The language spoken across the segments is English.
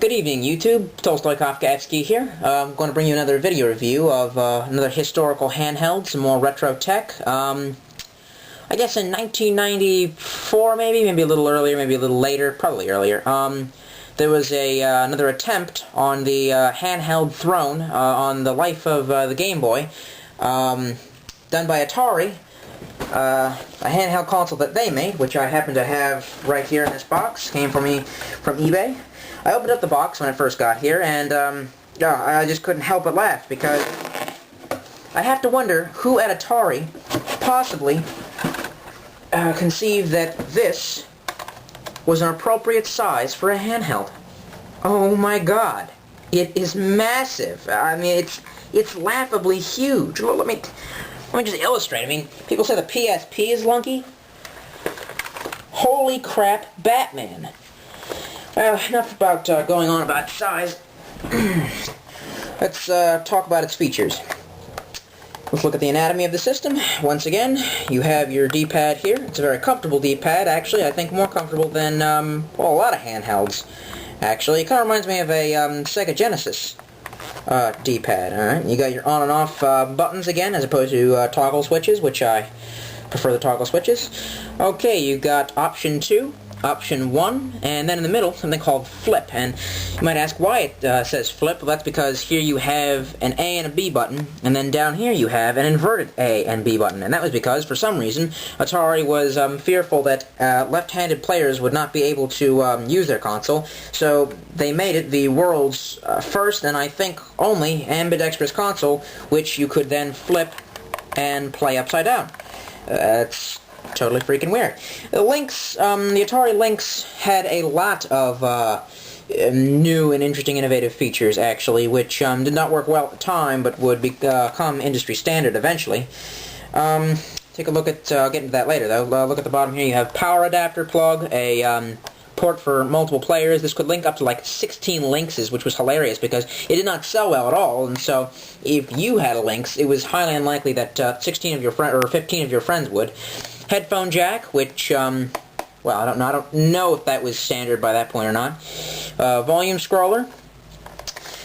Good evening, YouTube. Tolstoy Kafkaevsky here. I'm going to bring you another video review of another historical handheld, some more retro tech. I guess in 1994, maybe a little earlier, maybe a little later, probably earlier. There was another attempt on the handheld throne on the life of the Game Boy, done by Atari. A handheld console that they made, which I happen to have right here in this box, came from eBay. I opened up the box when it first got here, and I just couldn't help but laugh, because I have to wonder who at Atari possibly conceived that this was an appropriate size for a handheld. Oh my god. It is massive. I mean, it's laughably huge. Well, let me just illustrate. I mean, people say the PSP is lunky. Holy crap, Batman. Well, enough about going on about size. Let's talk about its features. Let's look at the anatomy of the system. Once again, you have your D-pad here. It's a very comfortable D-pad, actually. I think more comfortable than, well, a lot of handhelds, actually. It kind of reminds me of a Sega Genesis D-pad. Alright, you got your on and off buttons again, as opposed to toggle switches, which I prefer the toggle switches. Okay, you got option 2, option 1, and then in the middle, something called flip. And you might ask why it says flip. Well, that's because here you have an A and a B button, and then down here you have an inverted A and B button. And that was because, for some reason, Atari was fearful that left-handed players would not be able to use their console, so they made it the world's first, and I think only, ambidextrous console, which you could then flip and play upside down. It's totally freaking weird. The Lynx, the Atari Lynx had a lot of new and interesting innovative features, actually, which did not work well at the time, but would become industry standard eventually. Take a look at, get into that later, though. Look at the bottom here. You have power adapter plug, a port for multiple players. This could link up to like 16 Lynxes, which was hilarious because it did not sell well at all, and so if you had a Lynx, it was highly unlikely that 16 of your friends or 15 of your friends would. Headphone jack, which, well, I don't know if that was standard by that point or not. Volume scroller.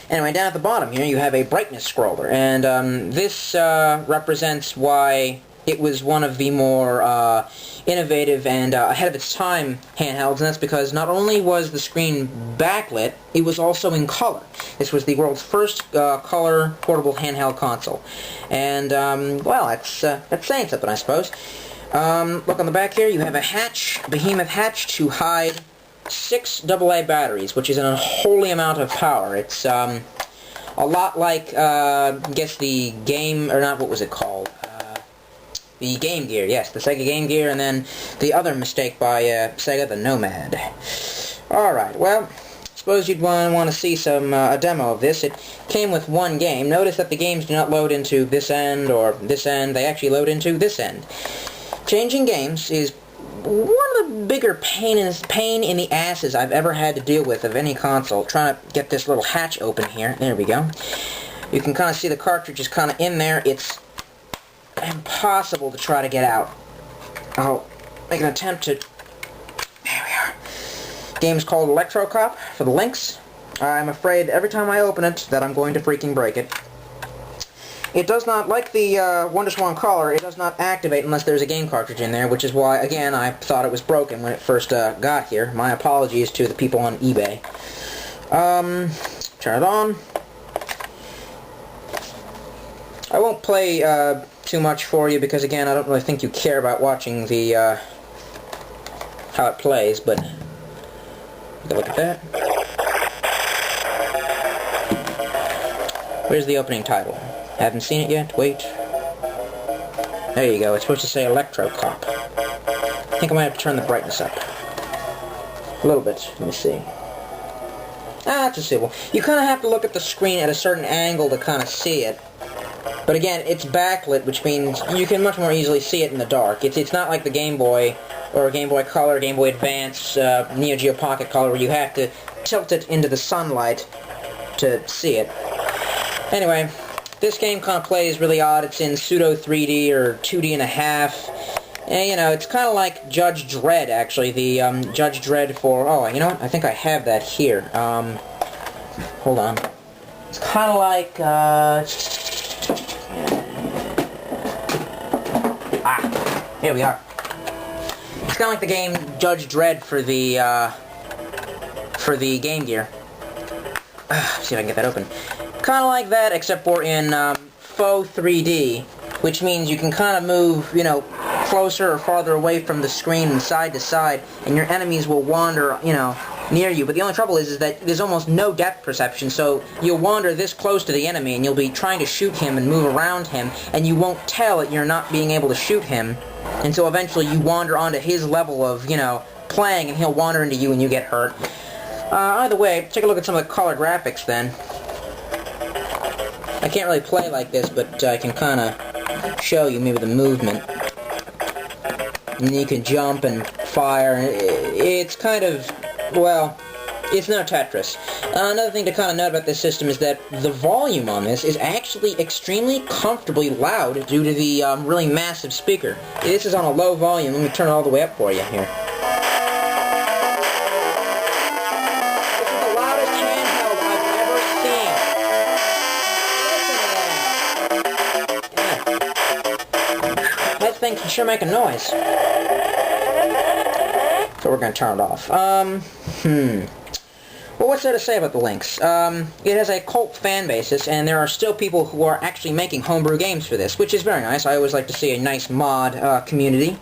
Anyway, down at the bottom here, you have a brightness scroller, and this represents why it was one of the more innovative and ahead of its time handhelds, and that's because not only was the screen backlit, it was also in color. This was the world's first color portable handheld console. And, well, that's saying something, I suppose. Look on the back here, you have a hatch, behemoth hatch, to hide 6 AA batteries, which is an unholy amount of power. It's a lot like, I guess the game, or not, what was it called? The Game Gear, yes, the Sega Game Gear, and then the other mistake by Sega, the Nomad. Alright, well, suppose you'd want to see a demo of this. It came with one game. Notice that the games do not load into this end or this end. They actually load into this end. Changing games is one of the bigger pain in the asses I've ever had to deal with of any console. Trying to get this little hatch open here. There we go. You can kind of see the cartridge is kind of in there. It's impossible to try to get out. I'll make an attempt to... There we are. Game's called Electro Cop for the Lynx. I'm afraid every time I open it that I'm going to freaking break it. It does not, like the WonderSwan collar, it does not activate unless there's a game cartridge in there, which is why, again, I thought it was broken when it first got here. My apologies to the people on eBay. Turn it on. I won't play too much for you because, again, I don't really think you care about watching the how it plays, but take a look at that. Where's the opening title? Haven't seen it yet? Wait. There you go. It's supposed to say Electro Cop. I think I might have to turn the brightness up a little bit. Let me see. That's a civil. You kind of have to look at the screen at a certain angle to kind of see it. But again, it's backlit, which means you can much more easily see it in the dark. It's not like the Game Boy, or Game Boy Color, Game Boy Advance, Neo Geo Pocket Color, where you have to tilt it into the sunlight to see it. Anyway, this game kind of plays really odd. It's in pseudo 3D or 2D and a half. And, you know, it's kind of like Judge Dredd, actually. The Judge Dredd for... Oh, you know what? I think I have that here. hold on. It's kind of like, here we are. It's kind of like the game Judge Dredd for the Game Gear. See if I can get that open. Kind of like that, except for in faux 3D, which means you can kind of move, you know, closer or farther away from the screen and side to side, and your enemies will wander, you know, near you. But the only trouble is that there's almost no depth perception, so you'll wander this close to the enemy, and you'll be trying to shoot him and move around him, and you won't tell that you're not being able to shoot him, until eventually you wander onto his level of, you know, playing, and he'll wander into you and you get hurt. Either way, take a look at some of the color graphics then. I can't really play like this, but I can kind of show you maybe the movement. And you can jump and fire. It's kind of, well, it's no Tetris. Another thing to kind of note about this system is that the volume on this is actually extremely comfortably loud due to the really massive speaker. This is on a low volume. Let me turn it all the way up for you here. This is the loudest handheld I've ever seen. Listen to that. That thing can sure make a noise. So we're going to turn it off. Well, what's there to say about the Lynx? It has a cult fan basis, and there are still people who are actually making homebrew games for this, which is very nice. I always like to see a nice mod community.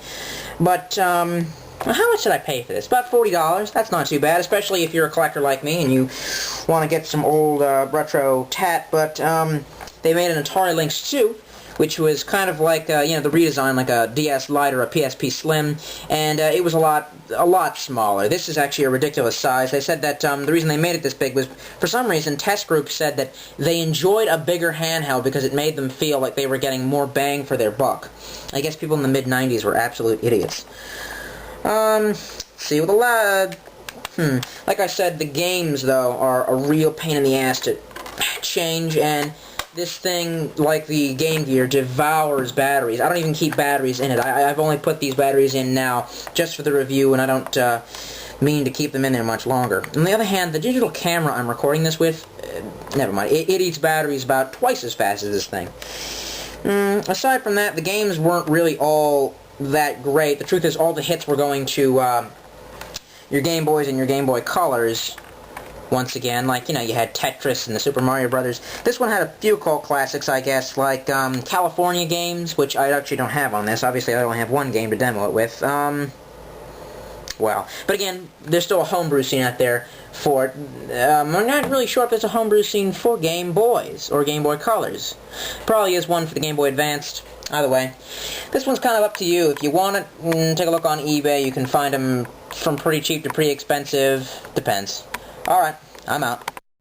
But, how much did I pay for this? About $40. That's not too bad, especially if you're a collector like me and you want to get some old retro tat. But they made an Atari Lynx 2, which was kind of like, you know, the redesign, like a DS Lite or a PSP Slim, and it was a lot smaller. This is actually a ridiculous size. They said that the reason they made it this big was, for some reason, test groups said that they enjoyed a bigger handheld because it made them feel like they were getting more bang for their buck. I guess people in the mid-90s were absolute idiots. See, with a lot like I said, the games, though, are a real pain in the ass to change, and this thing, like the Game Gear, devours batteries. I don't even keep batteries in it. I've only put these batteries in now just for the review, and I don't mean to keep them in there much longer. On the other hand, the digital camera I'm recording this with, never mind, it eats batteries about twice as fast as this thing. Aside from that, the games weren't really all that great. The truth is, all the hits were going to your Game Boys and your Game Boy Colors. Once again, like, you know, you had Tetris and the Super Mario Brothers. This one had a few cult classics, I guess, like California games, which I actually don't have on this. Obviously, I only have one game to demo it with. Well, but again, there's still a homebrew scene out there for it. I'm not really sure if there's a homebrew scene for Game Boys or Game Boy Colors. Probably is one for the Game Boy Advanced. Either way, this one's kind of up to you. If you want it, take a look on eBay. You can find them from pretty cheap to pretty expensive. Depends. Alright, I'm out.